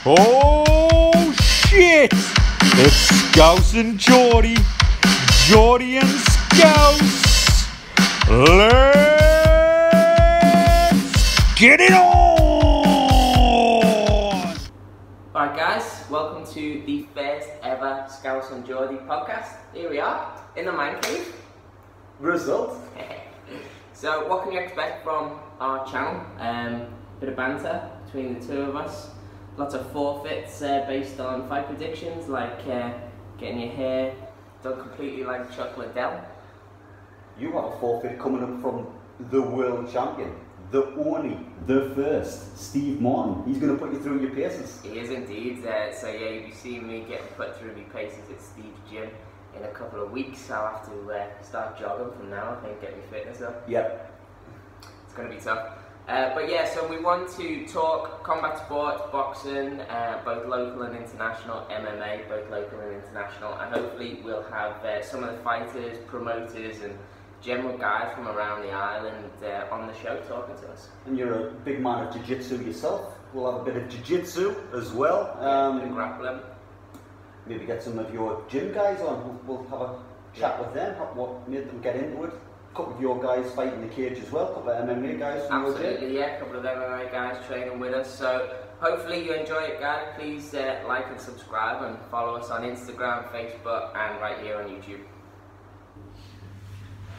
Oh shit! It's Scouse and Geordie, Geordie and Scouse. Let's get it on! Alright guys, welcome to the first ever Scouse and Geordie podcast. Here we are, in the man cave. Result. So what can you expect from our channel? Bit of banter between the two of us. Lots of forfeits based on fight predictions, like getting your hair done completely like Chocolate Dell. You have a forfeit coming up from the world champion, the only, the first, Steve Martin. He's going to put you through your paces. He is indeed. So yeah, you'll be seeing me getting put through my paces at Steve's gym in a couple of weeks. I'll have to start jogging from now, I think, get my fitness up. Yep. It's going to be tough. But yeah, so we want to talk combat sports, boxing, both local and international, MMA, both local and international, and hopefully we'll have some of the fighters, promoters and general guys from around the island on the show talking to us. And you're a big man of jiu-jitsu yourself. We'll have a bit of jiu-jitsu as well. A bit of grappling. Maybe get some of your gym guys on. We'll have a chat with them, what made them get into it. A couple of your guys fighting the cage as well, a couple of MMA guys from your gym. Absolutely, yeah, a couple of MMA guys training with us. So hopefully you enjoy it, guys. Please like and subscribe and follow us on Instagram, Facebook and right here on YouTube.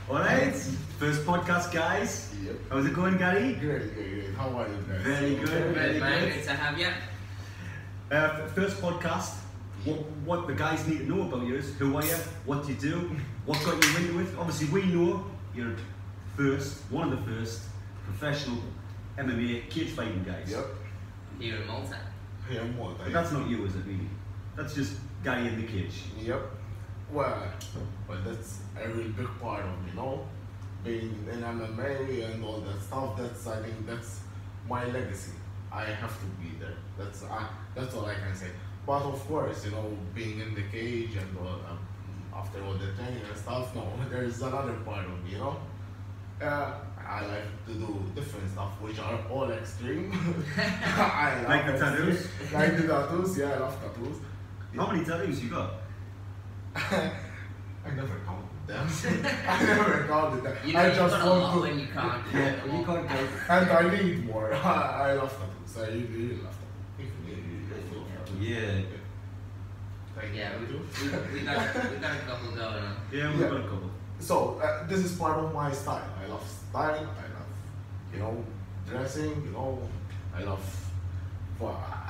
Alright, first podcast, guys. Yep. How's it going, Gary? Good. How are you guys? Very good, very man, good. good to have you. First podcast. What the guys need to know about you is who are you, what do you do, what got you into it. Obviously, we know you're one of the first professional MMA cage fighting guys. Yep. Here in Malta. Here in Malta. But that's not you, is it, really? That's just Gary in the cage. Yep. Well, that's a really big part of me, being in MMA and all that stuff. I think that's my legacy. I have to be there. That's all I can say. But of course, being in the cage and all, after all the training and stuff, no, there's another part of me, I like to do different stuff, which are all extreme. I Like the tattoos? Like the tattoos, yeah, I love tattoos. How many tattoos you got? I never counted them. I never counted them. You know, I you've just got a want lot to. when you can't. Yeah, you can't go. And I need more. I love tattoos. I really love tattoos. Yeah. Thank Yeah, you. we got a couple going on. Yeah, we've got a couple. So this is part of my style. I love style. I love, dressing. I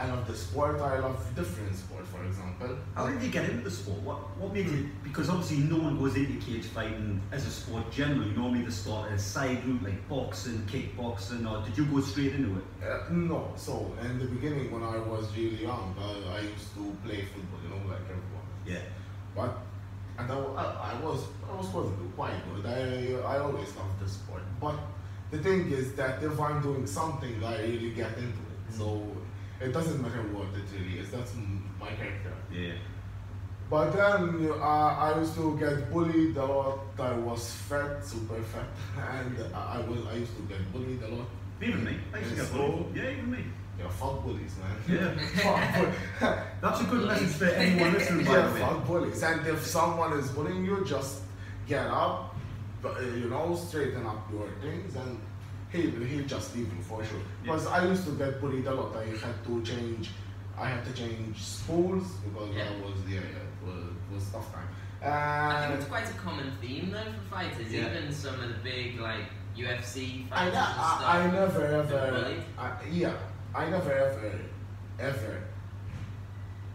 love the sport. I love different sport. For example. How did you get into the sport? What made you? Because obviously no one goes into cage fighting as a sport generally. Normally they start as a side route like boxing, kickboxing, or did you go straight into it? No. So in the beginning, when I was really young, I used to play football. Like everyone. Yeah. But and I was supposed to do quite good. I always loved the sport. But the thing is that if I'm doing something, I really get into it. So it doesn't matter what it really is. That's my character. Yeah. But then I used to get bullied a lot. I was fat, super fat, and I used to get bullied a lot. Even me. I used to get bullied. Yeah, even me. Yeah, fuck bullies, man. Yeah. That's a good message for anyone listening, by Yeah, the way. fuck bullies. And if someone is bullying you, just get up, straighten up your things, and he'll just leave you for sure. Because I used to get bullied a lot. I had to change schools because it was tough time. I think it's quite a common theme though for fighters. Yeah. Even some of the big UFC I fighters and stuff. never they're bullied. I never ever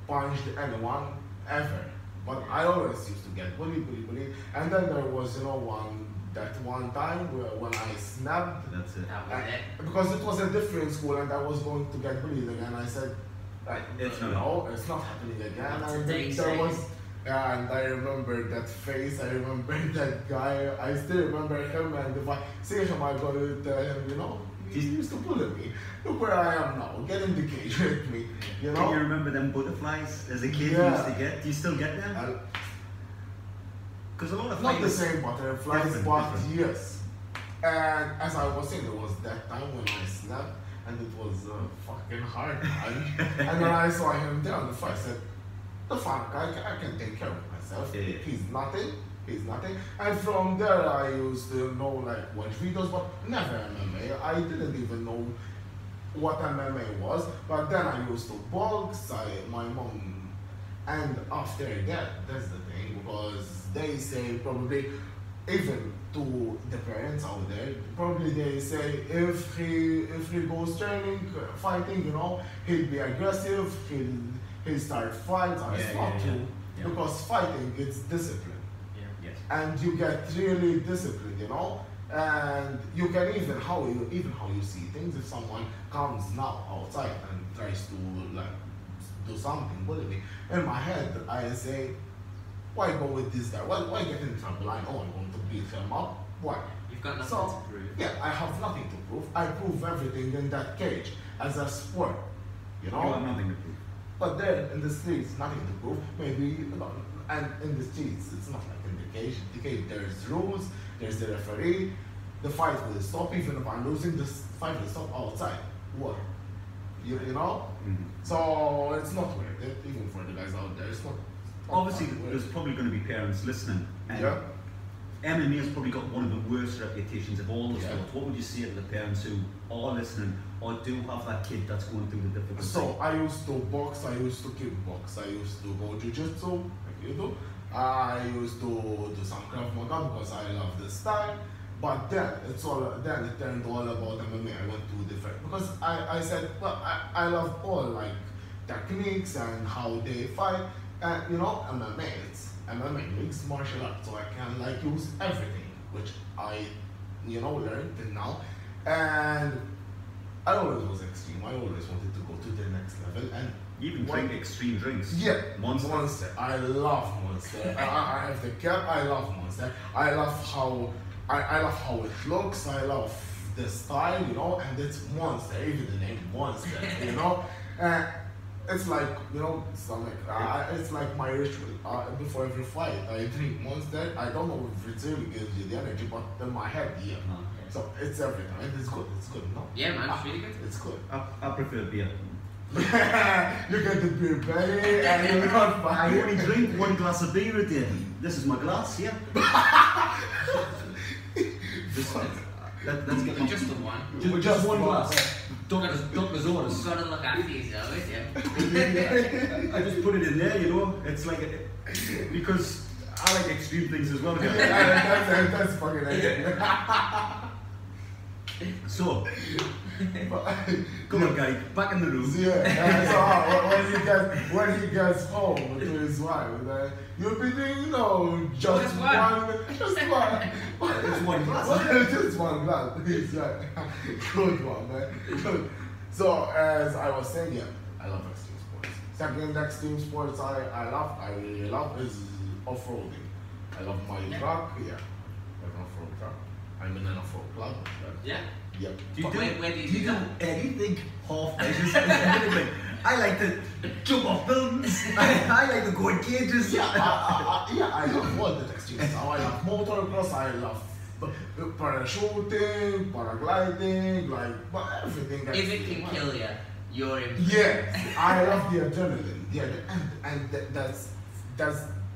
punched anyone ever. But I always used to get bullied. And then there was one time when I snapped. That's it. That was it. Because it was a different school and I was going to get bullied again. I said, It's not happening again. Not And today, there was, and I remember that face. I remember that guy. I still remember him. And if I see him, I go to tell him, he used to bully me. Look where I am now. Get in the cage with me. Can you remember them butterflies as a kid you used to get? Do you still get them? Because a lot of Not the fighters- same butterflies, Different, but different. yes. And as I was saying, there was that time when I snapped, and it was fucking hard. And when I saw him there on the fight, I said, the fuck, I can take care of myself. Yeah. He's nothing. And from there, I used to know, like, watch videos, but never MMA. I didn't even know what MMA was, but then I used to box, my mom, and after that, that's the thing, because they say probably, even to the parents out there, probably they say if he goes training, fighting, you know, he'll be aggressive, he'll start fights. It's not true, because fighting, it's discipline. And you get really disciplined, you know, and you can even how you see things. If someone comes now outside and tries to like do something, believe me, in my head I say, why go with this guy? Why get in trouble? I know I'm going to beat him up. Why? You've got nothing to prove. Yeah, I have nothing to prove. I prove everything in that cage as a sport, you know. You have nothing to prove. But there in the streets, nothing to prove. Maybe, and in the streets, it's not like in the cage. In the cage, there's rules, there's the referee. The fight will stop. Even if I'm losing, the fight will stop outside. What? You know? Mm-hmm. So it's not worth it, even for the guys out there. It's not. Obviously, there's probably going to be parents listening. And Yeah. MMA has probably got one of the worst reputations of all the Yeah. sports. What would you say to the parents who are listening or do have that kid that's going through the difficult So I used to box, I used to kickbox, I used to go jiu-jitsu, like you do. I used to do some Krav Maga because I love the style. But then it turned all about MMA. I went to different because I said, well, I love all like techniques and how they fight. And you know, MMA mixed martial arts, so I can like use everything, which I learned till now. And I always was extreme. I always wanted to go to the next level. And You even drink extreme drinks. yeah, Monster. I love Monster. I have the cap. I love Monster. I love how it looks. I love the style, you know, and it's Monster. Even the name Monster, you know. It's like, you know, it's like my ritual. Before every fight, I drink Monster. I don't know if it really gives you the energy, but in my head, yeah. So it's every time, and it's good. It's good, no? Yeah, man, it's really good. It's good. I prefer beer. You get the beer belly, and you're not I fine. only drink one glass of beer a day. This is my glass, yeah. Let's get my... Just the one. Just one glass. Doctor's You've orders. got to look after yourself, yeah. I just put it in there, you know. It's like because I like extreme things as well. Guys. That's fucking it. So, come on, Gary, back in the room. Yeah. So when he gets home to his wife, you'll be doing just one. It's one glass. Just one glass. He's like, good one, man. Good. So as I was saying, yeah, I love extreme sports. Second extreme sports I really love is off-roading. I love my truck. Yeah, an off-road truck. I'm in an off-road club. Yeah. Yep. Where do you do that? anything half measures? I like to jump off buildings. I like to go in cages. I love all the extremes. I love motocross. I love parachuting, paragliding, but everything. If it can kill you, you're in. Yeah, I love the adrenaline. Yeah, and that's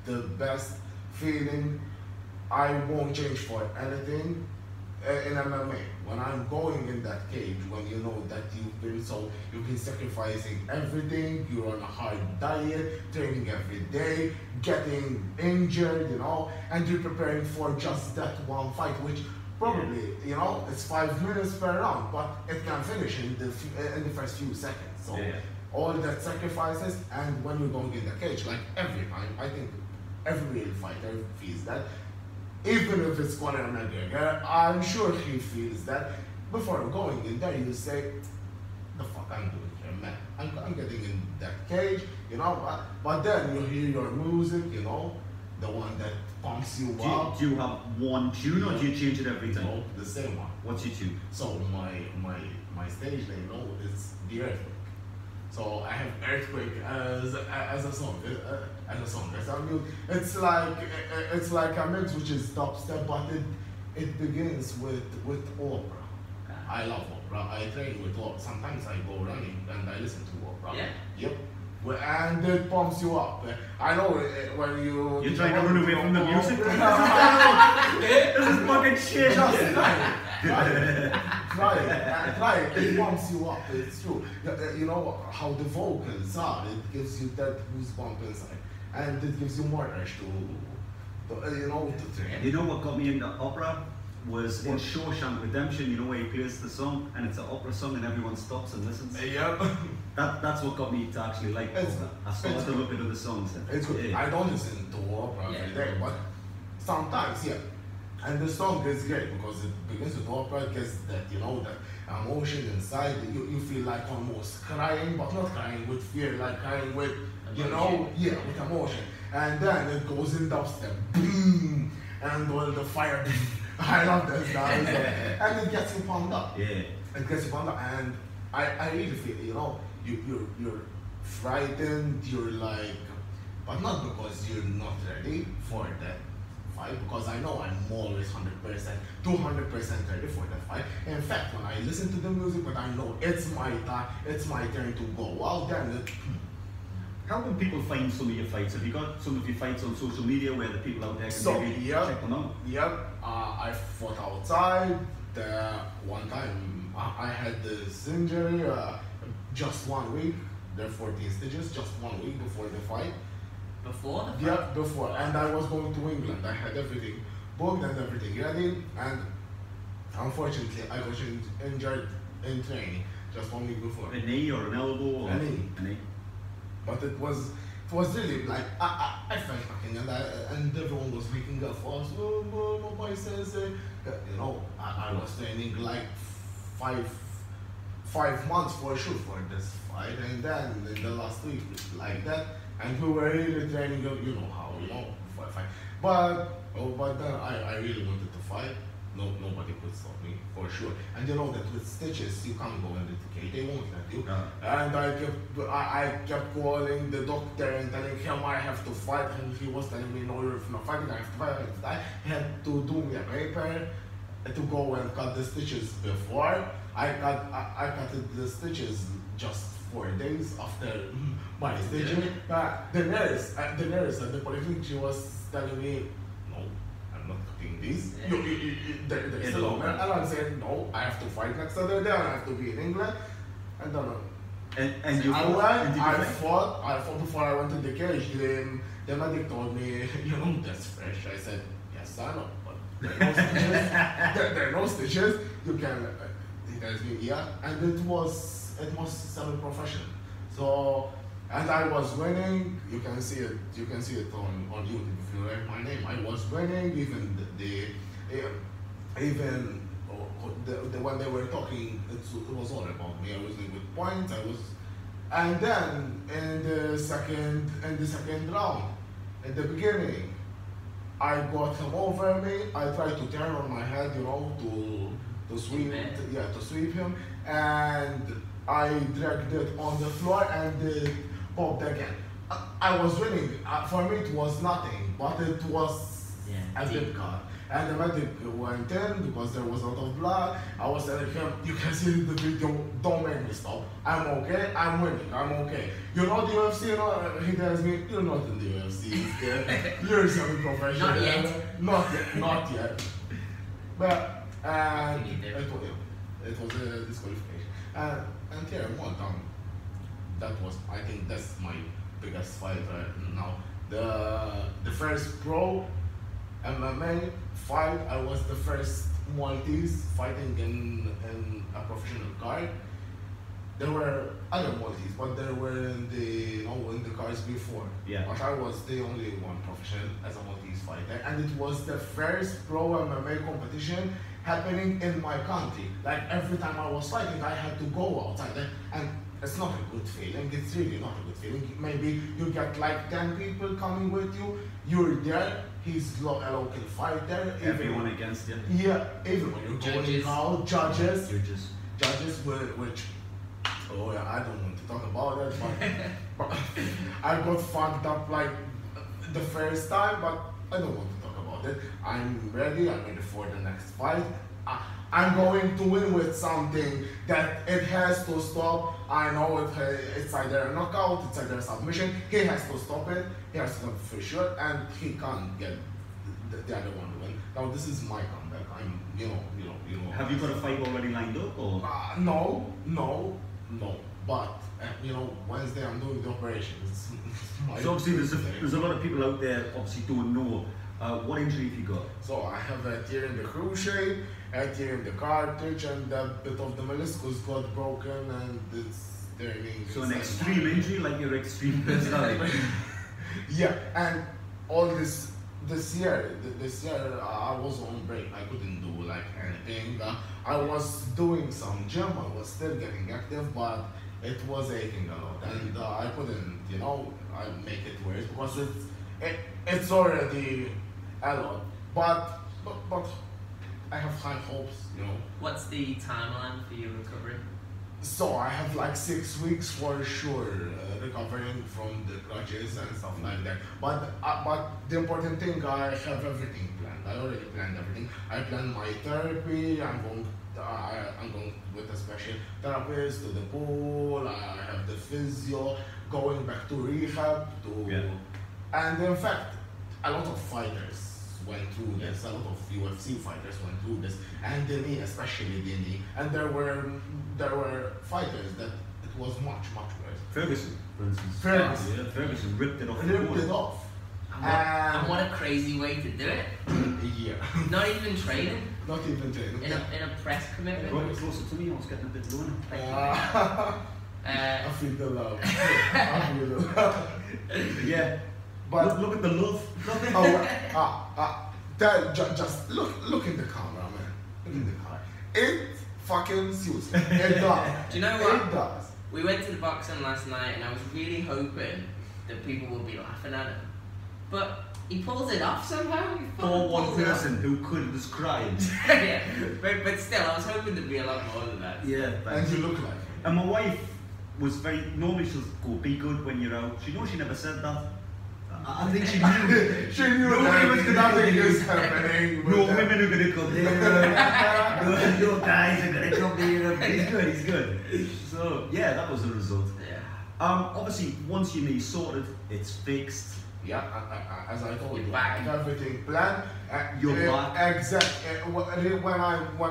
the best feeling. I won't change for anything in MMA. When I'm going in that cage, when you know that you've been sacrificing everything, you're on a hard diet, training every day, getting injured, and you're preparing for just that one fight, which probably, it's 5 minutes per round, but it can finish in the first few seconds. So all that sacrifices, and when you're going in the cage, like every time, I think every real fighter feels that. Even if it's Conor McGregor, I'm sure he feels that. Before going in there, you say, the fuck I'm doing here, man. I'm getting in that cage, but then you hear your music, the one that pumps you up. Do you have one tune or do you change it every time? No, the same one. What's your tune? So my stage name, is The Earthquake. So I have Earthquake as a song. It's like a mix which is dubstep, but it begins with opera. I love opera. opera. I train with opera. Sometimes I go running and I listen to opera. Yeah. Yep. And it pumps you up. I know when you... You're trying to run away from the music? Just This is fucking shit. try it. It pumps you up. It's true. You know how the vocals are. It gives you that goosebump inside. And it gives you more urge to train. You know what got me into opera? Was in Shawshank Redemption, you know where he plays the song and it's an opera song and everyone stops and listens? Yep. That's what got me to actually like opera. I started to look at other songs. It's good. Yeah. I don't listen to opera every day, but sometimes, yeah. And the song is great because it begins with opera, it gets that, that emotion inside. You feel like almost crying, but not crying with fear, like crying with, with emotion. And then it goes in dubstep, boom, and all the fire. I love this guys. And it gets you pumped up. Yeah. It gets you pumped up, and I really feel, you're frightened, you're like, but not because you're not ready for that fight, because I know I'm always 100%, 200% ready for that fight. In fact, when I listen to the music, but I know it's my time, it's my turn to go. Well, then How can people find some of your fights? Have you got some of your fights on social media where the people out there can maybe check them out? Yep. I fought outside. One time I had this injury, just 1 week. There are 14 stitches, just 1 week before the fight. Before the fight? Yeah, before. And I was going to England. I had everything booked and everything ready. And unfortunately, I got injured in training just 1 week before. A knee or an elbow? Or A knee. A knee. But it was really like I felt fucking and everyone was making a fuss. Oh, my boy says, I was training like five months for sure for this fight, and then in the last week like that, and we were really training. For a fight. But then I really wanted to fight. Nobody could stop me, for sure. And you know that with stitches, you can't go in the TK, they won't let you. And I kept calling the doctor and telling him I have to fight, and he was telling me, no, you're not fighting, I have to fight, I have to die. He had to do me a paper to go and cut the stitches before. I cut the stitches just 4 days after my stitching. The nurse at the polyclinic, she was telling me, not cutting these. They're still on there. And I'm saying, no, I have to fight next Saturday, I have to be in England. And then I fought before I went to the cage. The medic told me, that's fresh. I said, yes, I know, but there are no stitches. There are no stitches. You can, he tells me, yeah. And it was semi-professional. So, and I was winning. You can see it on YouTube if you write my name. I was winning. Even when they were talking, it was all about me. I was winning with points. And then in the second round, at the beginning, I got him over me. I tried to turn on my head, to sweep him, and I dragged it on the floor and popped again. I was winning. For me, it was nothing, but it was a big cut. And the medic went in because there was a lot of blood. I was telling him, you can see in the video, don't make me stop. I'm okay, I'm winning, I'm okay. The UFC? He tells me, you're not in the UFC. You're semi-professional. Not yet. Not yet. But, it was a disqualification. And here, one time, I think that's my biggest fight right now. The first pro MMA fight, I was the first Maltese fighting in a professional card. There were other Maltese, but there were in the cards before. Yeah. But I was the only one professional as a Maltese fighter, and it was the first pro MMA competition happening in my country. Like every time I was fighting, I had to go outside, and it's not a good feeling. It's really not a good feeling. Maybe you get like 10 people coming with you. You're there. He's a local fighter. Everyone against you. Yeah, even when you're going out, judges, which, I don't want to talk about it, but I got fucked up like the first time, but I don't want to talk about it. I'm ready for the next fight. I'm going to win with something that it has to stop. I know it's either a knockout, it's either a submission. He has to stop it. He has to stop it for sure, and he can't get the other one to win. Now this is my comeback. I'm, you know. Have you got a fight already lined up, or? No. But Wednesday I'm doing the operations. So obviously there's a lot of people out there obviously don't know. What injury have you got? So I have a tear in the cruciate, a tear in the cartilage, and a bit of the meniscus got broken, and it's turning. So an extreme injury, like your extreme personality. Yeah, and all this year I was on break. I couldn't do like anything. I was doing some gym. I was still getting active, but it was aching a lot, and I couldn't, I make it worse because it's already a lot. But I have high hopes, What's the timeline for your recovery? So I have like 6 weeks for sure recovering from the crutches and stuff like that. But the important thing, I have everything planned. I already planned everything. I planned my therapy. I'm going with a special therapist to the pool. I have the physio, going back to rehab and in fact a lot of fighters went through this. A lot of UFC fighters went through this, and the knee, especially the knee. And there were fighters that it was much worse. Ferguson, for instance. Ferguson ripped it off. And what a crazy way to do it. Yeah. Not even training. Not even training. In a press commitment. Brought it closer to me. I was getting a bit low. I feel the love. I feel the love. Yeah. But look at the love. Just look in the camera, man. Look in the camera. It fucking suits me. It does. Do you know what? It does. We went to the boxing last night, and I was really hoping that people would be laughing at him. But he pulls it off somehow. For one person who could was crying. Yeah, but still, I was hoping there'd be a lot more than that. Yeah, and you look like him. And my wife was normally she'll go, be good when you're out. She never said that. I think she knew. She knew nothing is happening. No women are going to come there. No guys are going to come there. He's good. So, yeah, that was the result. Yeah. Obviously, once your knee's sorted, it's fixed. Yeah, as I told you, back. I have everything planned. You're back. Exactly. When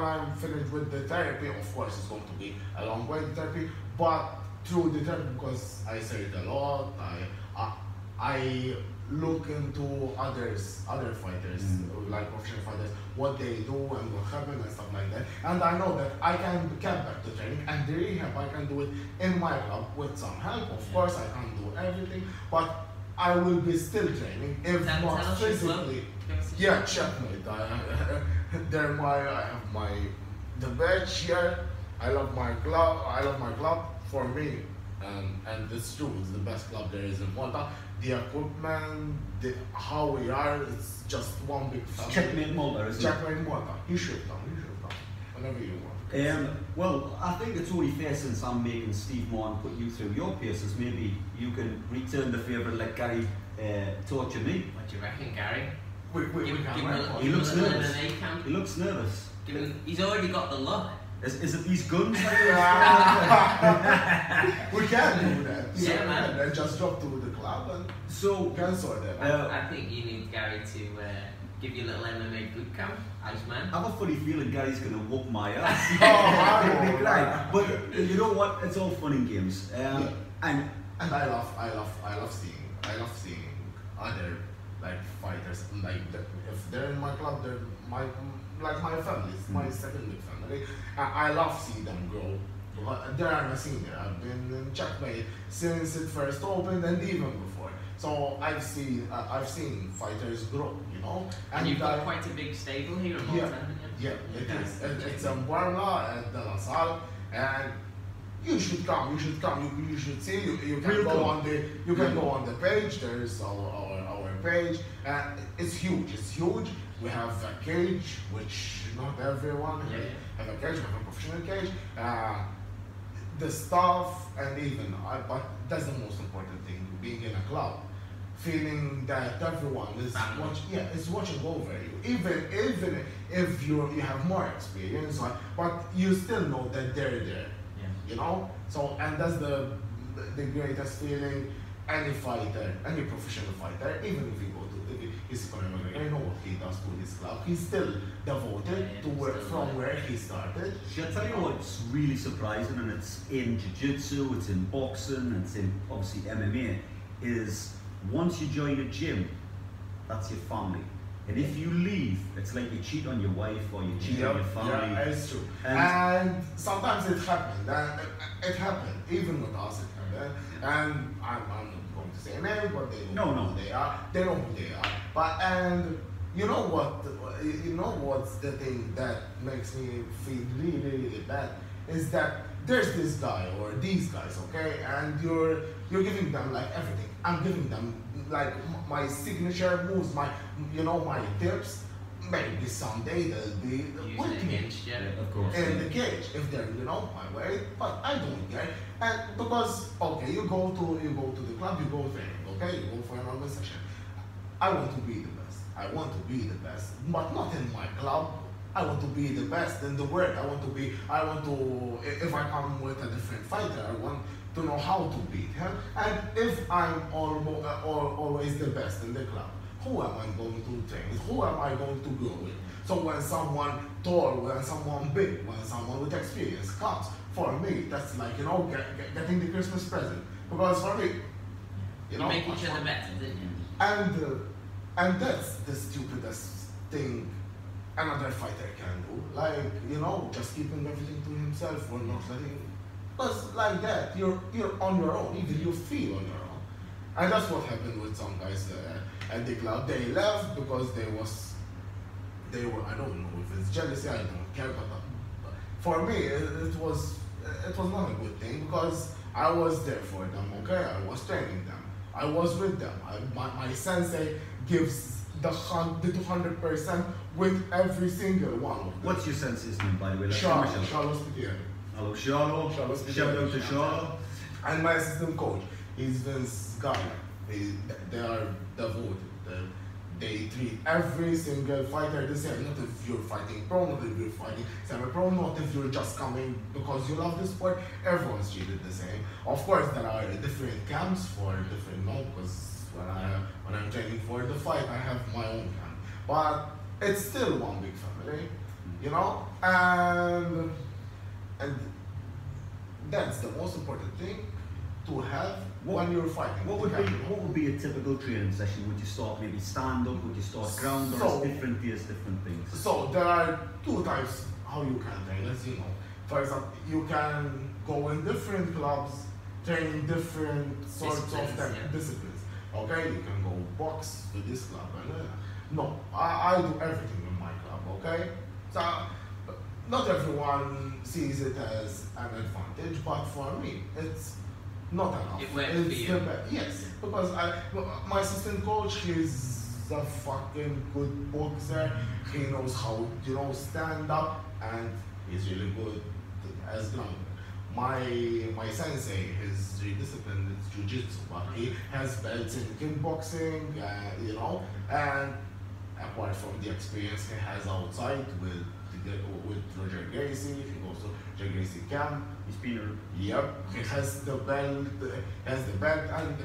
I'm finished with the therapy, of course, it's going to be a long way, the therapy. But through the therapy, because I say it a lot, I look into other fighters, like professional fighters, what they do and what happened and stuff like that. And I know that I can get back to training, and the rehab I can do it in my club with some help. Of course, I can't do everything, but I will be still training, if not physically. Yeah, checkmate. I have the badge here. I love my club. For me, and it's true. It's the best club there is in Malta. The equipment, how we are, it's just one big family. Checkmate Malta, isn't it? Checkmate Malta. You should come. Whenever you want. Well, I think it's only fair, since I'm making Steve Moore put you through your paces, maybe you can return the favour and let Gary torture me. What do you reckon, Gary? He looks nervous. He looks nervous. He's already got the look. Is it these guns? We can do that. Yeah, man. And just drop to the club and can sort that. I think you need Gary to give you a little MMA boot camp, Iceman. I have a funny feeling Gary's going to whoop my ass. Oh, right. But you know what? It's all fun and games. And I love seeing other like fighters, like if they're in my club, they're my family. It's my second big family. I love seeing them grow. They're a senior. I've been in checkmate since it first opened and even before. So I've seen fighters grow, And you've got quite a big stable here in Malta, haven't you? Yeah, it is. It's in Barla and La Salle, and you should come. You should see. You can go on the page. There is our page. It's huge. We have a cage, which not everyone have a cage. We have a professional cage. The staff, and even but that's the most important thing. Being in a club, feeling that everyone is is watching over you, even if you have more experience, but you still know that they're there. Yeah. You know. So and that's the greatest feeling. Any fighter, any professional fighter, even if he's Conor McGregor, I know what he does to his club. He's still devoted to where he started. I'll tell you what's really surprising, and it's in jiu-jitsu, it's in boxing, it's in obviously MMA, is once you join a gym, that's your family. And if you leave, it's like you cheat on your wife or you cheat on your family. Yeah, it's true. And sometimes it happened. It happened, even with us it happened. And I'm not going to say names, but they know who they are. They know who they are. But and you know what? You know what's the thing that makes me feel really, really bad is that there's this guy or these guys, okay, and you're giving them like everything. I'm giving them like my signature moves, my tips. Maybe someday they'll be working of course, in the cage if they're my way, but I don't care. And because okay, you go to the club, you go training, okay, you go for an normal session. I want to be the best. I want to be the best, but not in my club. I want to be the best in the world. If I come with a different fighter, I want to know how to beat him. And if I'm always the best in the club, who am I going to train with? Who am I going to go with? So when someone tall, when someone big, when someone with experience comes, for me, that's like, getting the Christmas present. Because for me, you make each other better, didn't you? And that's the stupidest thing another fighter can do. Like, just keeping everything to himself or not letting. Because like that, you're on your own, even you feel on your own. And that's what happened with some guys at the club. They left because they were, I don't know if it's jealousy, I don't care, but for me, it was not a good thing because I was there for them, okay? I was training them. I was with them. My sensei gives the 200% with every single one of them. What's your sensei's name, by the way? Charlo. Hello, Charlo. Shout out to Charlo. And my assistant coach, he's this guy. They are devoted. They treat every single fighter the same. Not if you're fighting pro, not if you're fighting semi-pro, not if you're just coming because you love the sport. Everyone's treated the same. Of course, there are different camps for different because when I'm training for the fight, I have my own camp. But it's still one big family, and that's the most important thing to have when you're fighting. What would be a typical training session? Would you start maybe stand up? Would you start ground? Or is different days different things? So there are two types how you can train, as you know. For example, you can go in different clubs, training different sorts of disciplines. Okay, you can go box to this club. No, I do everything in my club. Okay, so not everyone sees it as an advantage, but for me, it's not enough. It works for you. Yes, because my assistant coach, he's a fucking good boxer. He knows how stand up, and he's really good as ground. My sensei, his discipline is jiu-jitsu, but he has belts in kickboxing, and apart from the experience he has outside with Roger Gracie, he goes to Roger Gracie camp. He's been Yep, he has the belt, and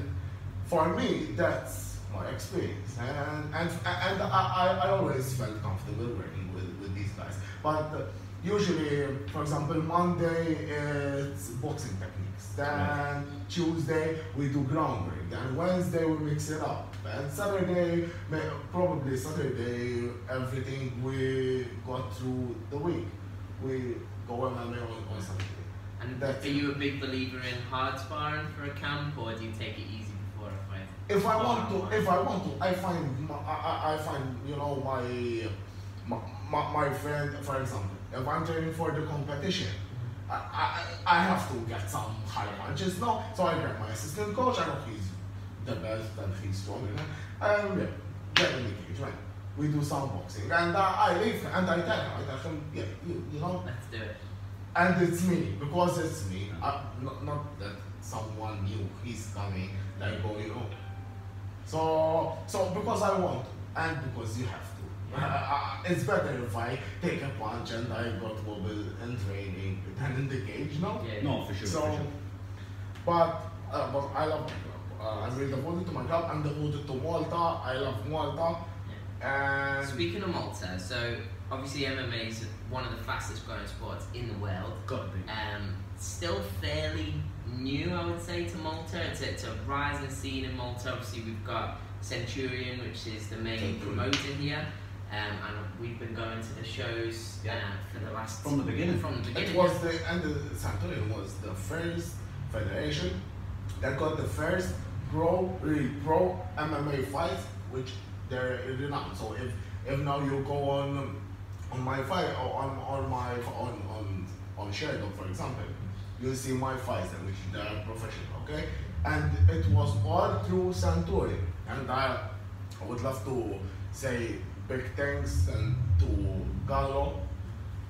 for me, that's my experience. And I always felt comfortable working with these guys. But usually, for example, Monday it's boxing techniques. Then Tuesday we do groundwork. Then Wednesday we mix it up. And Saturday, probably Saturday, everything we got through the week, we go MMA on Saturday. And are you a big believer in hard sparring for a camp, or do you take it easy before a fight? If I want to, I find my friend, for example, if I'm training for the competition, I have to get some high punches now. So I grab my assistant coach. I know he's the best and he's strong enough. Get in the cage, right? We do some boxing, and I leave and I tell him, yeah, Let's do it. And it's me, because it's me. Not that someone knew he's coming, like, So because I want to, and because you have to. It's better if I take a punch and I got wobble in training than in the cage, no? Yeah. No, for sure. So, for sure. but I love my club. I'm really devoted to my club. I'm devoted to Malta. I love Malta. And Speaking of Malta, so obviously MMA is one of the fastest growing sports in the world. Got to be. Still fairly new, I would say, to Malta. It's a rising scene in Malta. Obviously, we've got Centurion, which is the main promoter here. And we've been going to the shows for the last... From the beginning. it was the Centurion was the first federation that got the first pro MMA fight, which they're renowned. So if now you go on my fight or on Sherdog, for example, you'll see my fights there, which they are professional, okay? And it was all through Centurion. And I would love to say big thanks and to Gallo,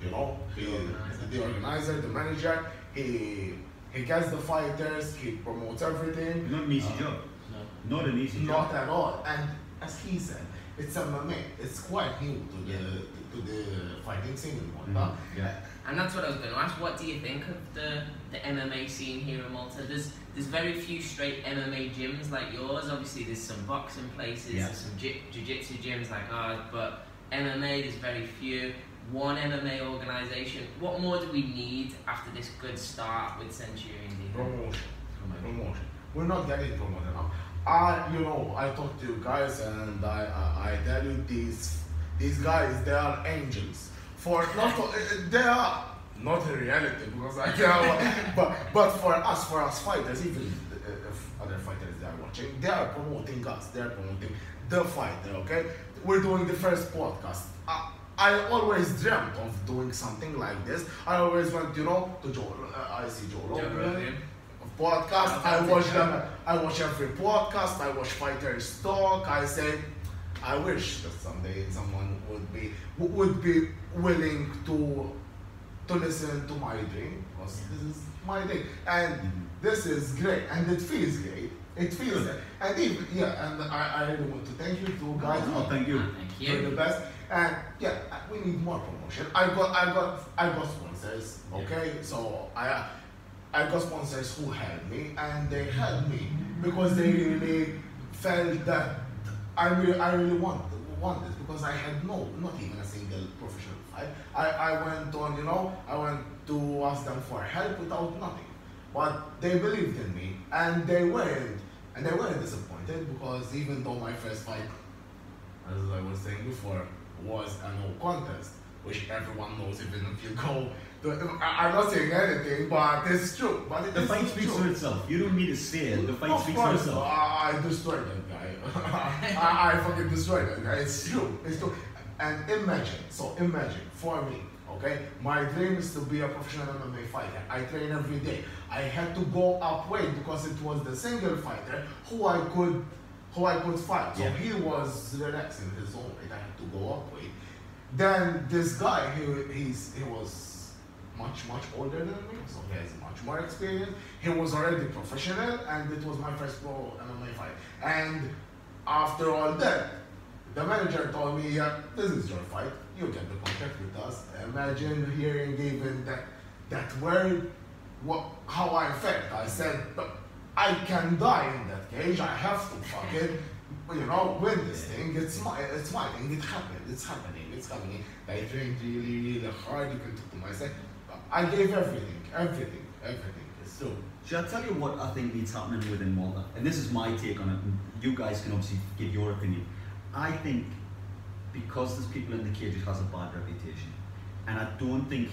you know, the organizer, the manager. He gets the fighters, he promotes everything. Not an easy job. No. Not an easy job. Not at all. And as he said, it's MMA. It's quite new to the fighting scene in Malta. Yeah. And that's what I was going to ask. What do you think of the MMA scene here in Malta? There's very few straight MMA gyms like yours. Obviously, there's some boxing places, there's some jiu-jitsu gyms like ours, but MMA, there's very few. One MMA organisation. What more do we need after this good start with Centurion? Promotion. We're not getting promoted now. I talk to you guys and I tell you these guys, they are angels. They are not in reality because but for us fighters, even if other fighters they are watching, they are promoting us. They are promoting the fighter. Okay, we're doing the first podcast. I always dreamt of doing something like this. I always went, to Joe. I see Joe Rogan podcast. I watch them. I watch every podcast. I watch fighters talk. I say, I wish that someday someone would be willing to listen to my dream, because this is my thing, and this is great, and it feels great. It feels, and even and I really want to thank you two guys. Oh, thank you. You're the best, and we need more promotion. I got sponsors. Okay, so I got sponsors who helped me, and they helped me because they really felt that I really want this, because I had not even a single professional fight. I went on, I went to ask them for help without nothing, but they believed in me, and they weren't disappointed, because even though my first fight, as I was saying before, was a no contest, which everyone knows, even if you go. I'm not saying anything, but it's true. But the fight speaks for itself. You don't need to say it. The fight speaks for itself. I destroyed that guy. I fucking destroyed that guy. It's true. It's true. And imagine for me, okay, my dream is to be a professional MMA fighter. I train every day. I had to go up weight because it was the single fighter who I could fight. So he was relaxing his own weight. I had to go up weight. Then this guy, he was much older than me, so he has much more experience. He was already professional, and it was my first pro MMA fight. And after all that, the manager told me, this is your fight, you get the contract with us. Imagine hearing even that word, how I felt. I said, I can die in that cage, I have to fucking win this thing. It's my thing, it happened, it's happening. I trained really hard, you can talk to myself. I gave everything. It's true. Shall I tell you what I think needs happening within Malta? And this is my take on it, and you guys can obviously give your opinion. I think because there's people in the cage, it has a bad reputation. And I don't think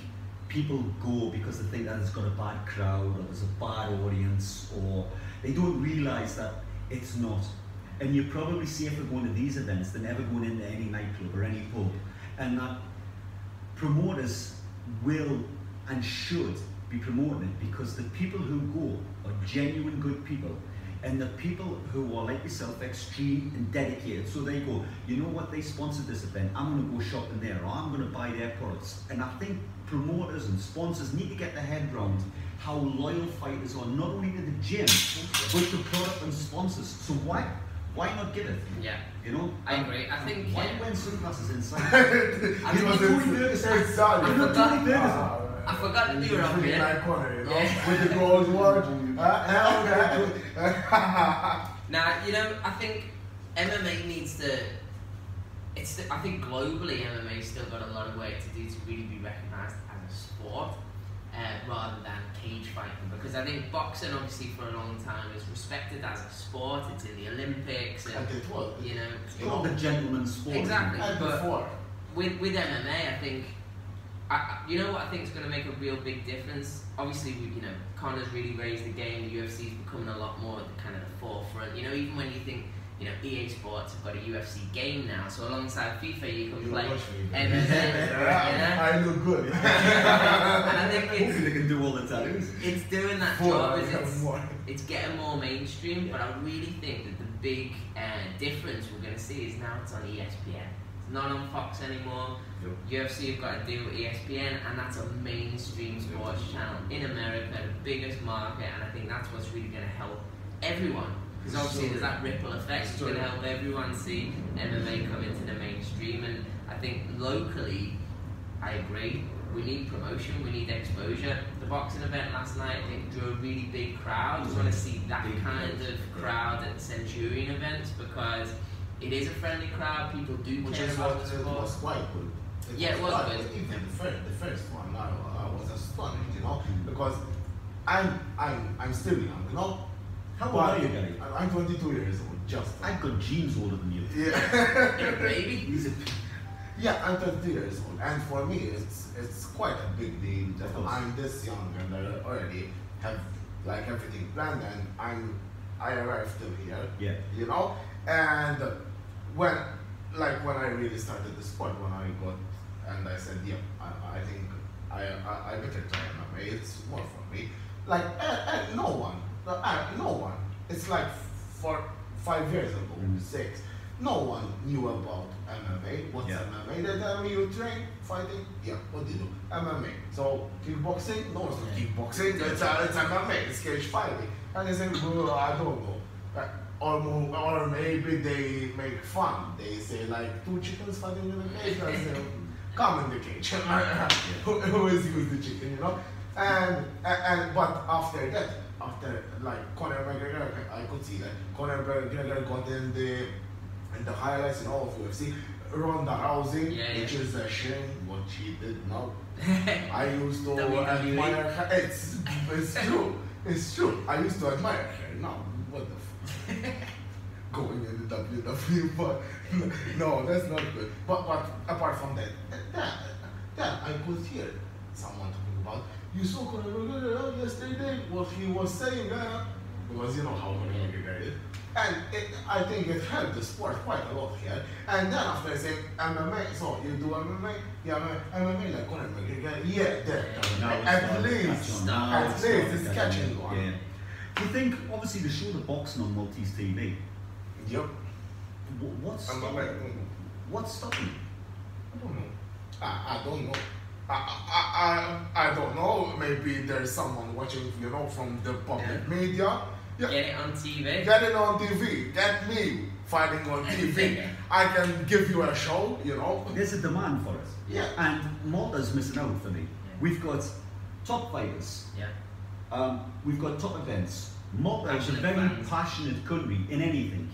people go because they think that it's got a bad crowd, or there's a bad audience, or they don't realise that it's not. And you're probably safer going to these events than ever going into any nightclub or any pub. And that promoters will and should be promoting it, because the people who go are genuine good people, and the people who are like yourself, extreme and dedicated. So they go, you know what, they sponsored this event, I'm going to go shopping there, or I'm going to buy their products. And I think promoters and sponsors need to get their head around how loyal fighters are, not only to the gym, but to product and sponsors. So why why not give it? Yeah. You know? I agree. I think Why wearing sunglasses inside? He was Tony Burgess. I'm not Tony Burgess. I forgot that you were up here. Corner, you know, Yeah. with the gold watch. Now, you know, I think MMA needs to. I think globally MMA's still got a lot of work to do to really be recognised as a sport, rather than cage fighting. Because I think boxing, obviously, for a long time is respected as a sport. It's in the Olympics, and it was. you know, It's called the gentleman's sport. exactly. And But before. with MMA, I think, you know what I think is going to make a real big difference. Obviously, you know, Connor's really raised the game. The UFC's becoming a lot more at the kind of the forefront. You know, even when you think, you know, EA Sports have got a UFC game now, so alongside FIFA you can play MMA. I look good. And I think Hopefully they can do all the tattoos. it's doing that job. It's getting more mainstream, but I really think that the big difference we're going to see is now it's on ESPN. It's not on Fox anymore. UFC have got to do ESPN, and that's a mainstream sports channel in America, the biggest market, and I think that's what's really going to help everyone. Because obviously there's that ripple effect. It's going to help everyone see MMA come into the mainstream, and I think locally, I agree. We need promotion, we need exposure. The boxing event last night, I think, drew a really big crowd. We want to see that kind of crowd at the Centurion events, because it is a friendly crowd. People do Which care is about what the it sport. was quite good. It was quite good. Even the first one, I was astonished, you know, because I'm still young, you know. How old are you, Gary? I'm 22 years old, just. I've got genes older than you. Yeah. Baby. Yeah, I'm 22 years old, and for me, it's quite a big deal that Of course. I'm this young and I already have like everything planned, and I arrived till here. Yeah. You know, and when I really started the sport, when I got and I said, yeah, I think I better try MMA. It's more for me. Like no one. It's like for 5 years ago, 6. No one knew about MMA. What's MMA? They tell me you train fighting. Yeah, what do you do? MMA. So kickboxing? No, it's not kickboxing. It's MMA. It's cage fighting. And they say, well, I don't know. Or maybe they make fun. They say like 2 chickens fighting in a cage. I say, come in the cage. Who is use the chicken? You know. And but after that, after like Conor McGregor, I could see that Conor McGregor got in the highlights and all of UFC. Ronda Rousey, which is a shame what she did now. I used to admire her. It's true. It's true. I used to admire her. Now, what the f? Going in the WWE, but no, that's not good. But apart from that, then I could hear someone talking about. You saw Conor McGregor yesterday, what he was saying, because you know how Conor McGregor is. And I think it helped the sport quite a lot here. And then after I say MMA, so you do MMA? Yeah, MMA like Conor McGregor, yeah, there. At least it's catching on. Yeah. Do you think, obviously they show the boxing on Maltese TV. Yep. What's stopping you? I don't know. I don't know. I don't know. Maybe there's someone watching, you know, from the public media. Yeah. Get it on TV. Get it on TV. Get me fighting on TV. I can give you a show, you know. There's a demand for it. Yeah. And Malta's missing out for me. Yeah. We've got top fighters. Yeah. We've got top events. Malta is a Passionate very fans. passionate country in anything.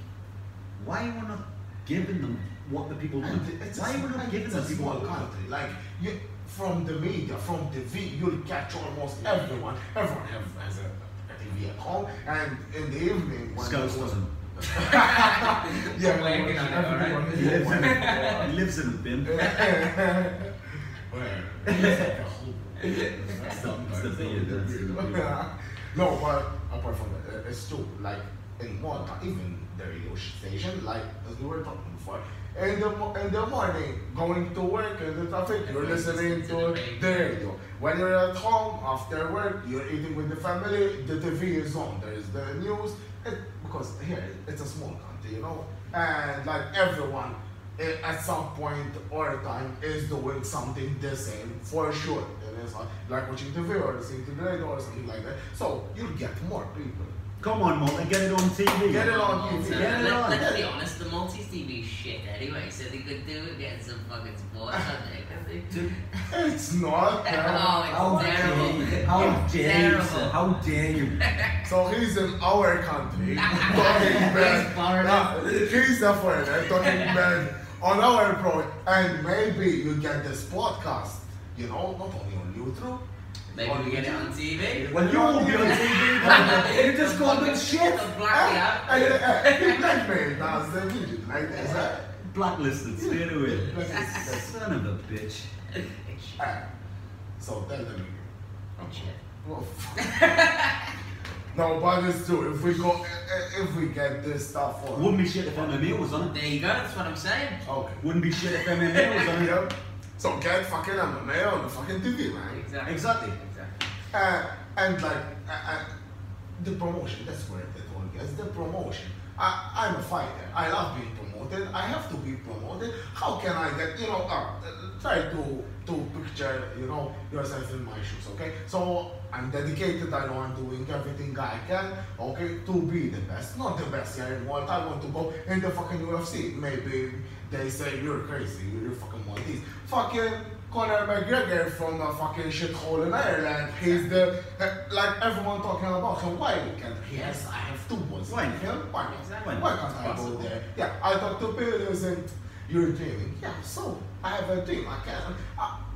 Why are we not giving them what the people want? Why are we not giving them a people small what they want? country? Like you, from the media, from TV, you'll catch almost everyone. Everyone has a TV at home, and in the evening when Scouse it was- doesn't. Yeah, Working on it, everyone alright. He lives in is- he lives in a bin. Where? It's like a whole- It's the beard, that's the No, but apart from that, it's true. Like in Malta, even the radio station, like as we were talking before, in the morning, going to work in the traffic, you're listening to the radio. When you're at home after work, you're eating with the family, the TV is on. There is the news. Because here it's a small country, you know, and like everyone at some point or time is doing something the same for sure. And it's like watching TV or listening to the radio or something like that. So you'll get more people Come on, Malta, get it on TV. Get it on TV. Get it on. Let's be honest, the Maltese TV is shit anyway, so they could do with getting some fucking sports on there. It's not. Oh, it's terrible. How dare you, Terrible. sir? How dare you? So he's in our country talking bad. He's a foreigner talking bad on our approach, and maybe you get this podcast, you know, not only on YouTube. Maybe we get it on TV. Well, you won't be on TV. You just called them shit. Black Blackmail does the video like this. Blacklisted straight away. Son of a bitch. So tell them. Oh shit. Oh, no, but it's true. If we get this stuff on. Wouldn't be shit if MMA was on it. There you go, that's what I'm saying. Okay. Wouldn't be shit if MMA was on it. Yep. So get fucking MMA on the fucking TV, man. Exactly. And like the promotion, that's where it all gets. The promotion. I'm a fighter. I love being promoted. I have to be promoted. How can I get, you know, try to picture, you know, yourself in my shoes, okay? So I'm dedicated. I know I'm doing everything I can, okay, to be the best. Not the best here in world. I want to go in the fucking UFC. Maybe they say you're crazy. You fucking want this. Fucking Conor McGregor from a fucking shithole in Ireland. He's the, like everyone talking about him. Why we can't? Yes, I have two boys. Why him? Why not? Exactly. Why can't I go there? Yeah, I talked to Peters and you're dreaming. Yeah, so I have a dream. I can.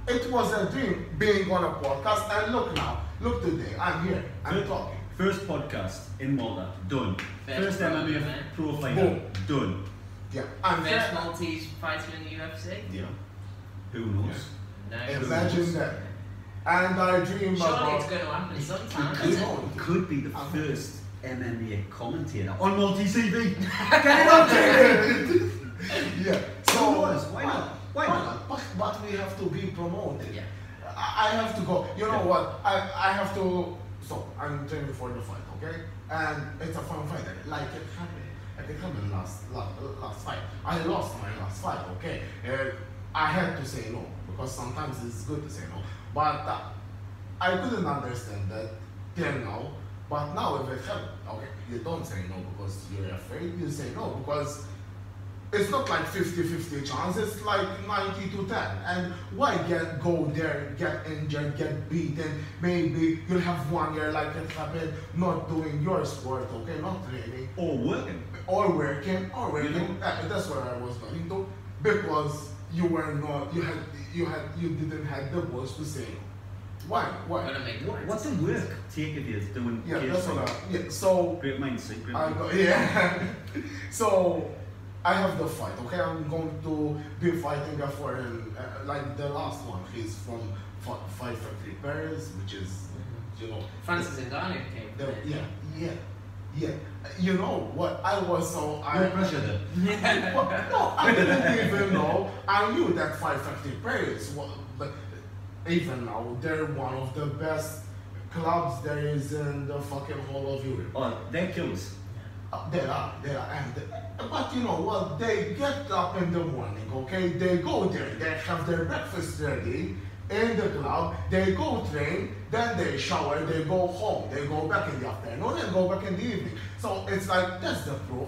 It was a dream being on a podcast, and look now, look today. I'm here. I'm talking. First podcast in Malta, done. First MMA pro fighter, Boom. done. Yeah, I'm First here. Maltese fighter in the UFC? Yeah. Who knows? No. Imagine that. And I dream Surely about. it's going to happen sometime, Could, isn't it? could be the first MMA commentator on multi-CV. Get it on TV! Yeah. Who So knows? Why not? Why not? But we have to be promoted. Yeah. I have to go. You know what? I have to. So I'm training for the fight, okay? And it's a fun fight. Like it happened last fight. I lost my last fight, okay? I had to say no because sometimes it's good to say no. But I couldn't understand that till now. But now if it happened, okay, you don't say no because you're afraid. You say no because it's not like 50-50 chance, it's like 90-10. And why go there, get injured, get beaten? Maybe you'll have 1 year like it happened, not doing your sport, okay, not training. Or working. Or working. You know? That's what I was going to. Because you were not, you didn't have the balls to say no. Why? Gonna make What's the work take if you're doing Yeah, cage that's fighting? what yeah, so Great mindset, great I mindset. go, yeah. So I have the fight. Okay, I'm going to be fighting a foreign, like the last one. He's from Fight Factory Paris, which is, you know, Francis Ngannou came the, from it. yeah. You know what? I was so No pressure there. Well, no, I didn't even know. I knew that Fight Factory Paris, but even now they're one of the best clubs there is in the fucking whole of Europe. Oh, they're killers. They are, but you know what? They get up in the morning, okay? They go there, they have their breakfast ready in the club, they go train, then they shower, they go home, they go back in the afternoon and go back in the evening. So it's like, that's the pro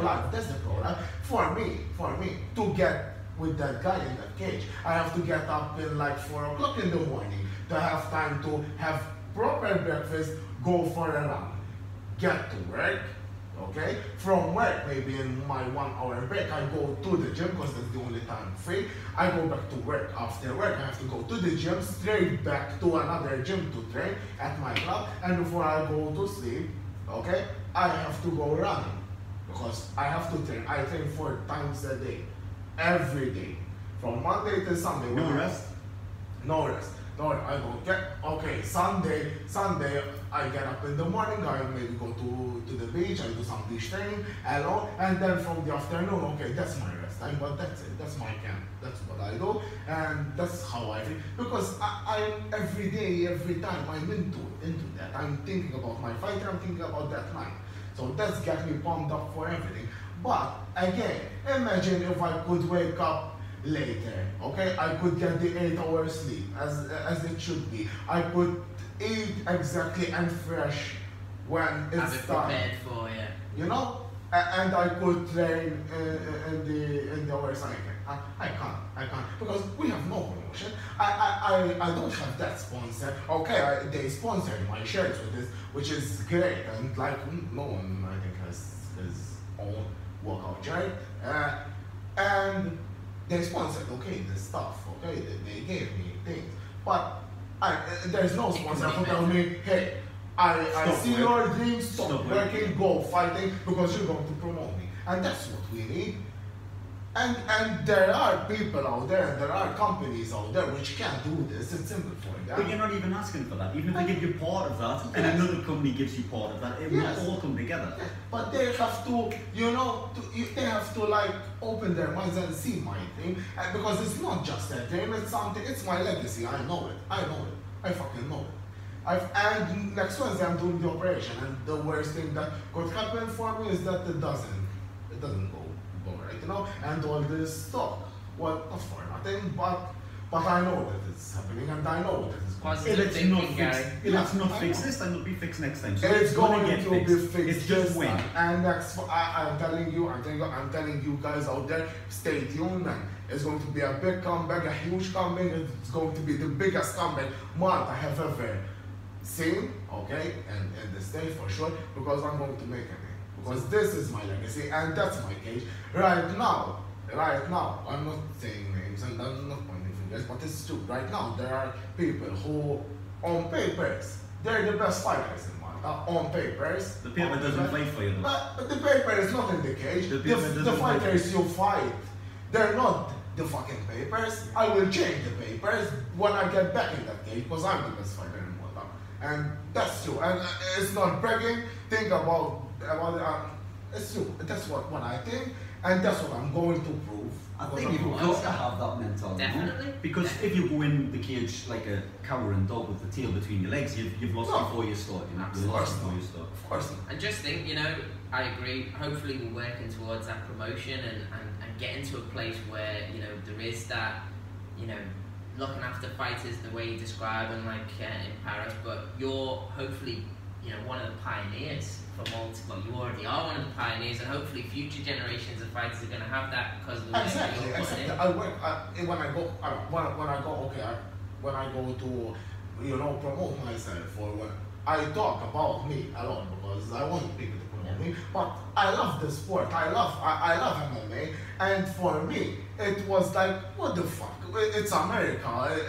life. For me, to get with that guy in that cage, I have to get up in like 4 o'clock in the morning to have time to have proper breakfast, go for a run, get to work. Okay, from work, maybe in my 1 hour break, I go to the gym because that's the only time I'm free. I go back to work. After work, I have to go to the gym, straight back to another gym to train at my club. And before I go to sleep, okay, I have to go running because I have to train. I train 4 times a day, every day, from Monday to Sunday. No rest? No rest. No, I don't get. Okay, Sunday, I get up in the morning. I maybe go to the beach. I do some beach training, alone, and then from the afternoon, okay, that's my rest time. But that's it. That's my camp. That's what I do, and that's how I feel. Because I'm every day, every time I'm into that. I'm thinking about my fighter. I'm thinking about that night. So that's got me pumped up for everything. But again, imagine if I could wake up later, okay? I could get the 8 hours sleep as it should be. I could eat exactly and fresh when Have it's it time. prepared for, yeah. You know, and I could train in the hours I can't because we have no promotion. I don't have that sponsor. Okay, they sponsored my shirts with this, which is great, and like no one I think has his own workout shirt, and they sponsored the stuff. Okay, they gave me things, but there's no sponsor who tell me, hey, I see your dreams, stop working, go fighting because you're going to promote me. And that's what we need. And there are people out there, there are companies out there which can't do this. It's simple for them. But you're not even asking for that. Even if they give you part of that, and another company gives you part of that, it will all come together. Yeah, but they have to, you know, they have to like open their minds and see my thing. And because it's not just a dream, it's something, it's my legacy. I know it. I fucking know it. And next Wednesday I'm doing the operation, and the worst thing that could happen for me is that it doesn't go right, you know, and all this stuff. Well, not for nothing, but I know that it's happening, and I know that it's going. Positive If it's not thinking, fixed, Gary. if it's not fixed this time, it'll be fixed next time. So It's going get to be fixed. It's just when. And next, I'm telling you guys out there, stay tuned, and it's going to be a big comeback, a huge comeback. It's going to be the biggest comeback Malta have ever seen, okay, and this day for sure, because I'm going to make it. Because this is my legacy, and that's my cage. Right now, I'm not saying names and I'm not pointing fingers, but it's true. Right now, there are people who, on papers, they're the best fighters in Malta. On papers. The paper doesn't fight for you, though. But the paper is not in the cage. The The fighters you fight, they're not the fucking papers. I will change the papers when I get back in that cage, because I'm the best fighter in Malta. And that's true. And it's not bragging. Think about it's true. That's what I think, and that's what I'm going to prove. I think you've got to have that mentality. Definitely. Because if you go in the cage like a cowering dog with the tail between your legs, you've lost before you start. You've lost before you start. Of course not. And just think, you know, I agree. Hopefully, we're working towards that promotion and getting to a place where, you know, there is that, you know, looking after fighters the way you describe and like in Paris. But you're hopefully, you know, one of the pioneers for Malta. Well, you already are one of the pioneers, and hopefully, future generations of fighters are going to have that because of the way Exactly. you're putting it. I work when I go to, you know, promote myself, or when I talk about me a lot because I want people to promote me. But I love the sport. I love MMA, and for me, it was like, what the fuck? It's America,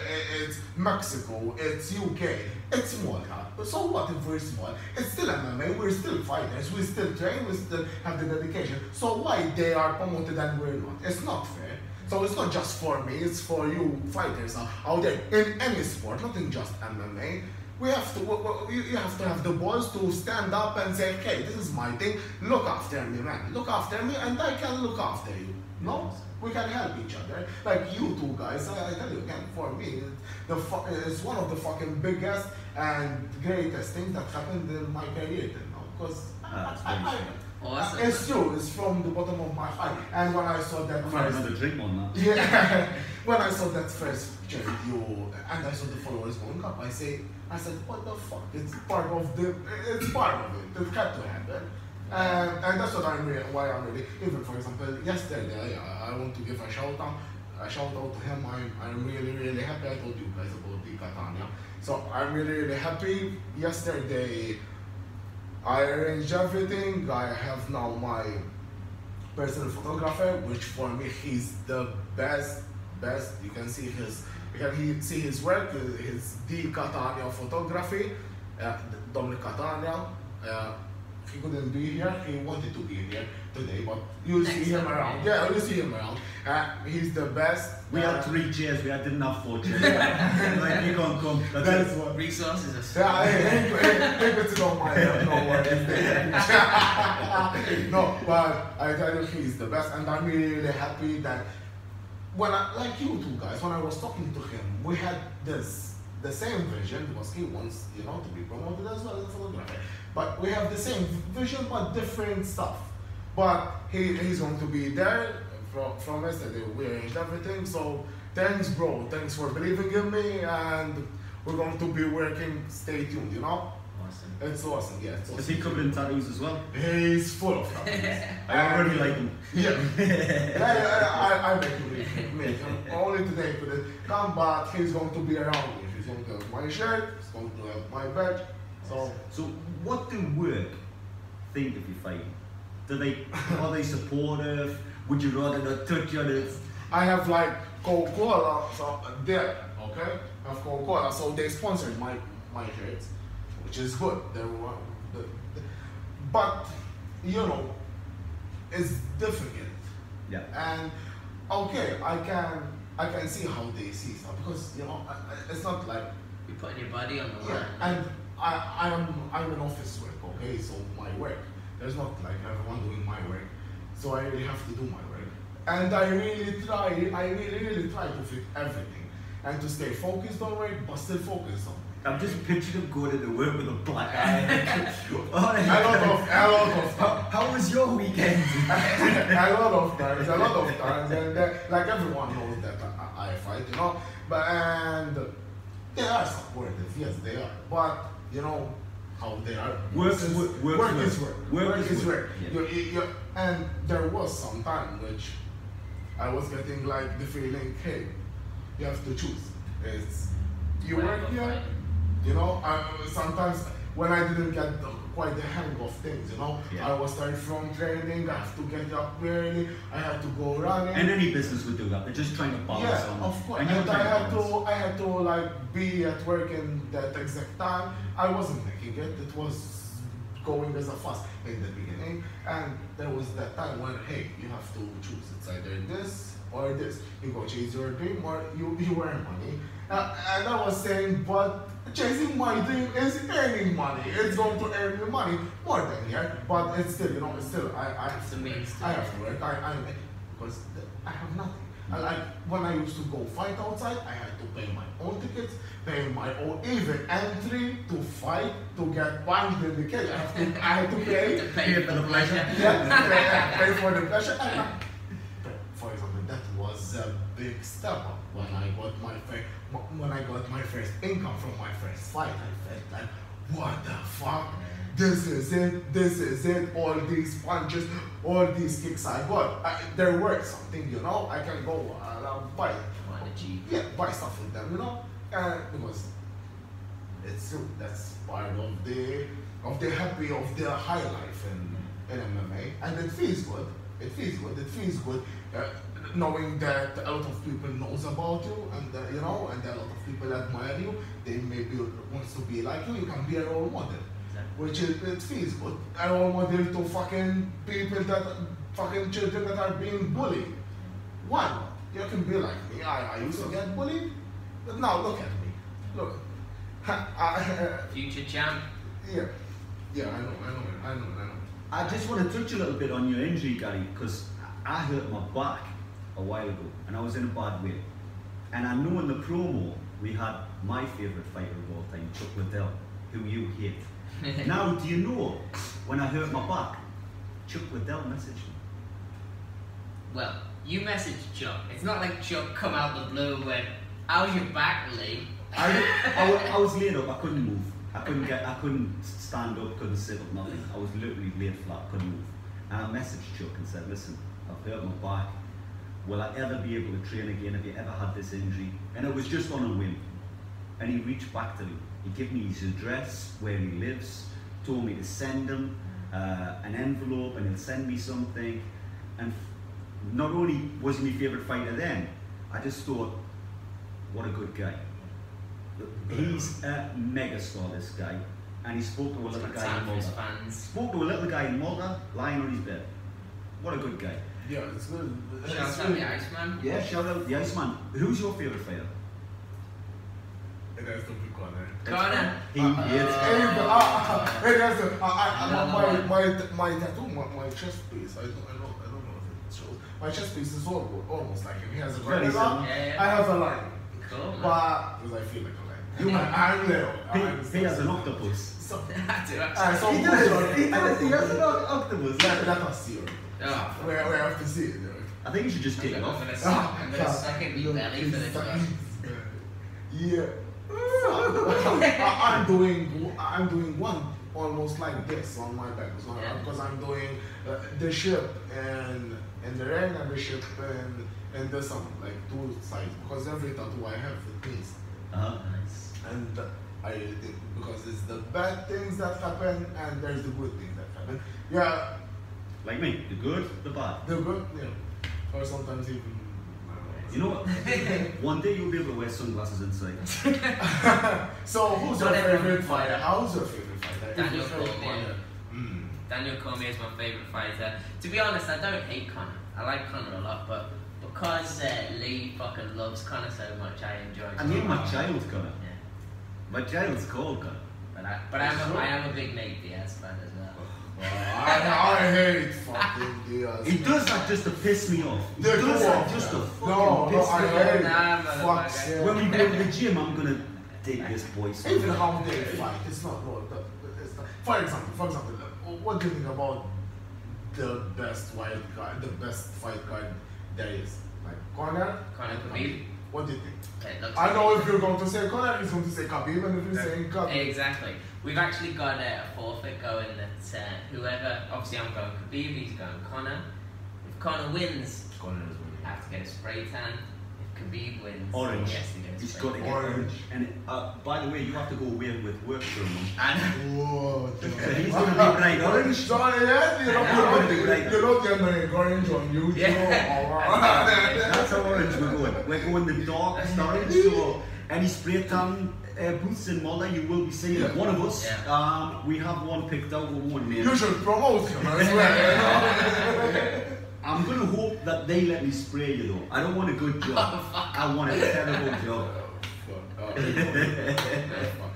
it's Mexico, it's UK, it's Malta. So what if we're small? It's still MMA, we're still fighters, we still train, we still have the dedication. So why they are promoted and we're not? It's not fair. So it's not just for me, it's for you fighters out there in any sport, not in just MMA. You have to have the balls to stand up and say, okay, this is my thing, look after me, man. Look after me and I can look after you. No? We can help each other. Like you two guys, I tell you again, for me, it's one of the fucking biggest and greatest things that happened in my career till now. Because Awesome. it's true, it's from the bottom of my heart. And when I saw that I'm gonna have another drink on that. yeah, when I saw that first picture of you and I saw the followers going up, I said, what the fuck? It's part of it. It had to happen. And that's what why I'm really, even for example, yesterday, I want to give a shout out to him. I'm really happy. I told you guys about the Catania. So I'm really happy. Yesterday, I arranged everything. I have now my personal photographer, which for me, he's the best. You can see his work, his D Catania photography, Dominic Catania. He couldn't be here. He wanted to be here today, but you'll see him around. Yeah, you'll see him around. He's the best. We had 3 chairs. We didn't have 4 chairs. Like, you can't come. That's what. Resources are Yeah, hey, it's not my no worries there. No, but I tell you, he's the best, and I'm really happy that like you two guys, when I was talking to him, we had the same vision, because he wants, you know, to be promoted as well as a photographer. But we have the same vision, but different stuff. But he's going to be there from yesterday. We arranged everything. So thanks, bro. Thanks for believing in me, and we're going to be working. Stay tuned, you know. Awesome. It's awesome, yeah. It's Is awesome. he covered in tattoos as well? He's full of tattoos. I already like him. I make him make him only today for the combat. He's going to be around me. He's going to have my shirt. He's going to have my badge. So what do work think of you fighting? Are they supportive? Would you rather not touch on it? I have like Coca-Cola so there, okay? I have Coca-Cola, so they sponsored my shirts, which is good. But you know, it's difficult. Yeah. And okay, I can see how they see stuff because you know it's not like You're putting your body on the line. yeah. And I'm in office work, okay? So my work, there's not like everyone doing my work, so I really have to do my work. And I really try to fit everything and to stay focused on work, but still focused on. I'm just picturing him going into work with a black eye. A lot of times. How was your weekend? a lot of times, and like everyone knows that I fight, you know. But and they are supportive, yes, they are. But you know how they are. Work is work. Work is work. Yeah. And there was some time which I was getting like the feeling, hey, you have to choose. It's you work here. You know, sometimes when I didn't get quite the hang of things, you know, Yeah. I was starting from training, I have to get up early, I had to go running. And any business would do that. They're just trying to balance Yeah, on. of course. And And you're trying to balance. I had to like be at work in that exact time. I wasn't making it. It was going as a fast in the beginning, and there was that time when hey, you have to choose. It's either this or this. You go chase your dream or you earn money. And I was saying, but chasing my dream is earning money. It's going to earn you money more than here, but it's still, you know, it's still I have to work. Because I have nothing. Like when I used to go fight outside, I had to pay my own tickets, pay my own even entry to fight to get punched in the cage. I had to pay. Pay for the pleasure. Yeah, pay for the pleasure. For example, that was a big step up when I got my first income from my first fight. I felt like, what the fuck? This is it. All these punches, all these kicks I got. They're worth something, you know. I can go buy buy stuff with them, you know. Because it's true. That's part of the high life in MMA, and it feels good. It feels good. Knowing that a lot of people knows about you, and you know, and a lot of people admire you. They maybe wants to be like you. You can be a role model. Which it feels good. A role model to fucking people fucking children that are being bullied. Why not? You can be like me. I used to get bullied, but now look at me. Look. Future champ. Yeah, I know. I just want to touch a little bit on your injury, Gary, because I hurt my back a while ago, and I was in a bad way. And I know in the promo we had my favourite fighter of all time, Chuck Liddell, who you hate. Now, do you know, when I hurt my back, Chuck Liddell messaged me. Well, you messaged Chuck. It's not like Chuck come out the blue and went, how's your back, Lee? I was laid up, I couldn't move. I couldn't stand up, couldn't sit up, nothing. I was literally laid flat, couldn't move. And I messaged Chuck and said, listen, I've hurt my back. Will I ever be able to train again? Have you ever had this injury? And it was just on a whim. And he reached back to me. He gave me his address, where he lives, told me to send him an envelope and he'll send me something. And not only was he my favourite fighter then, I just thought, what a good guy. He's a megastar, this guy. And he spoke to a little guy in Malta. Spoke to a little guy in Malta, lying on his bed. What a good guy. Yeah, it's good. Shout out the Iceman. Yeah, shout out the Iceman. Who's your favourite fighter? It has to be Connor. Connor. He hates my tattoo, my chest piece. I don't know if it shows. My chest piece is almost like him. He has a Very line. similar. Yeah. I have a line, Cool, man. but because I feel like a line. I'm Leo. He has an octopus. So, That's it. so He has an octopus. let us see it. Oh. We have to see it. I think you should just take it I'm off. gonna suck in your belly for this one. Yeah. I'm doing one almost like this on my back, because I'm doing the ship and the rain and the ship and the sun, like two sides. Because every tattoo I have it means. Nice. And I really think because it's the bad things that happen and there's the good things that happen. Yeah. Like me, the good, the bad. The good, yeah. Or sometimes even. You know what? One day you'll be able to wear sunglasses inside. So who's your favorite fighter? How's your favorite fighter? Daniel Cormier. Daniel Cormier is my favourite fighter. To be honest, I don't hate Conor. I like Conor a lot, but because Lee fucking loves Conor so much, I enjoy it. I mean, my child's Conor. Yeah. My child's called Conor. But I am a big Nate Diaz fan as well. I hate fucking Diaz. He does that just to piss me off. He does that just to fucking piss me off. When we go to the gym, I'm gonna dig this boy. Even how they fight, it's not. For example, what do you think about the best fight card there is? Like Conor and Khabib. What do you think? I know if you're going to say Conor, he's going to say Khabib, and if you're saying Khabib. Exactly. We've actually got a forfeit going that whoever, obviously I'm going Khabib, he's going Conor. If Conor wins, I have to get a spray tan. If Khabib wins, orange. he has to get a He's spray got to tan. get orange. And by the way, you have to go away with work for a month. Whoa, He's going to be bright orange. Sorry, you're not getting orange on you. That's how orange we're going. We're going the darkest orange. So any spray tan booths in Malta, you will be seeing one of us. Yeah. We have one picked out with one name. You should promote him as well. I'm going to hope that they let me spray you though. I don't want a good job. I want a terrible job.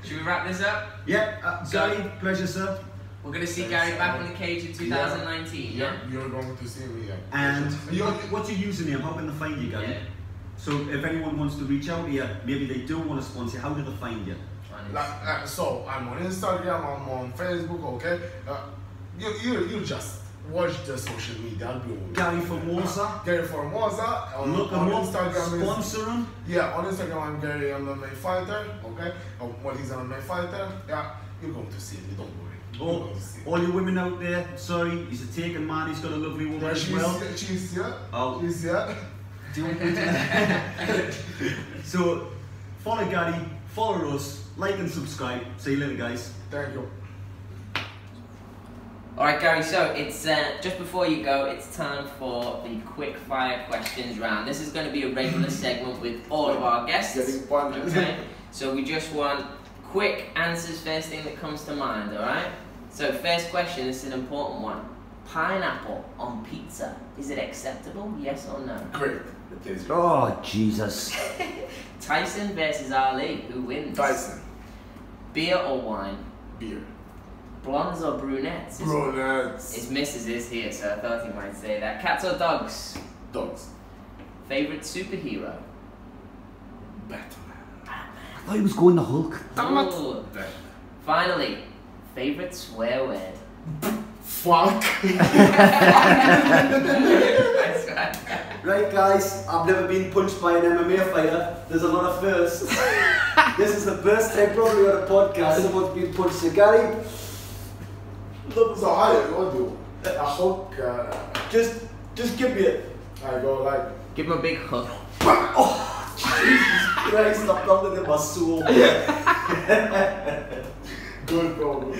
Should we wrap this up? Yeah, Gary, pleasure sir. We're going to see Gary back in the cage in 2019. Yeah, you're going to see me. And what's your username? How can they find you, Gary? Yeah. So if anyone wants to reach out here, maybe they do want to sponsor, how do they find you? So I'm on Instagram, I'm on Facebook, okay? You just watch the social media. Gary Formosa. Gary Formosa. Look on him up, Instagram sponsor him. Yeah, on Instagram I'm Gary, I'm MMA fighter, okay? He's an MMA fighter. Yeah, you're going to see me, don't worry. Oh, all you women out there, sorry, he's a taken man, he's got a lovely woman as well. She's here. Oh. She's here. So, follow Gary, follow us, like and subscribe. See you later, guys. Thank you. Alright Gary, so it's just before you go, it's time for the quick fire questions round. This is going to be a regular segment with all of our guests. Getting punished. Okay? So we just want quick answers, first thing that comes to mind, alright? So first question, this is an important one. Pineapple on pizza, is it acceptable, yes or no? Great. It is. Oh, Jesus. Tyson versus Ali, who wins? Tyson. Beer or wine? Beer. Blondes or brunettes? Brunettes. His missus is here, so I thought he might say that. Cats or dogs? Dogs. Favorite superhero? Batman. I thought he was going the Hulk. Ooh. Finally, favorite swear word? Fuck. Right guys, I've never been punched by an MMA fighter. There's a lot of firsts. This is the first time probably on a podcast someone's been punched. So Gary, So what do? A hook. just give me it. I go like. Give him a big hug. Oh, Jesus Christ, I'm not in my soul. Good, bro.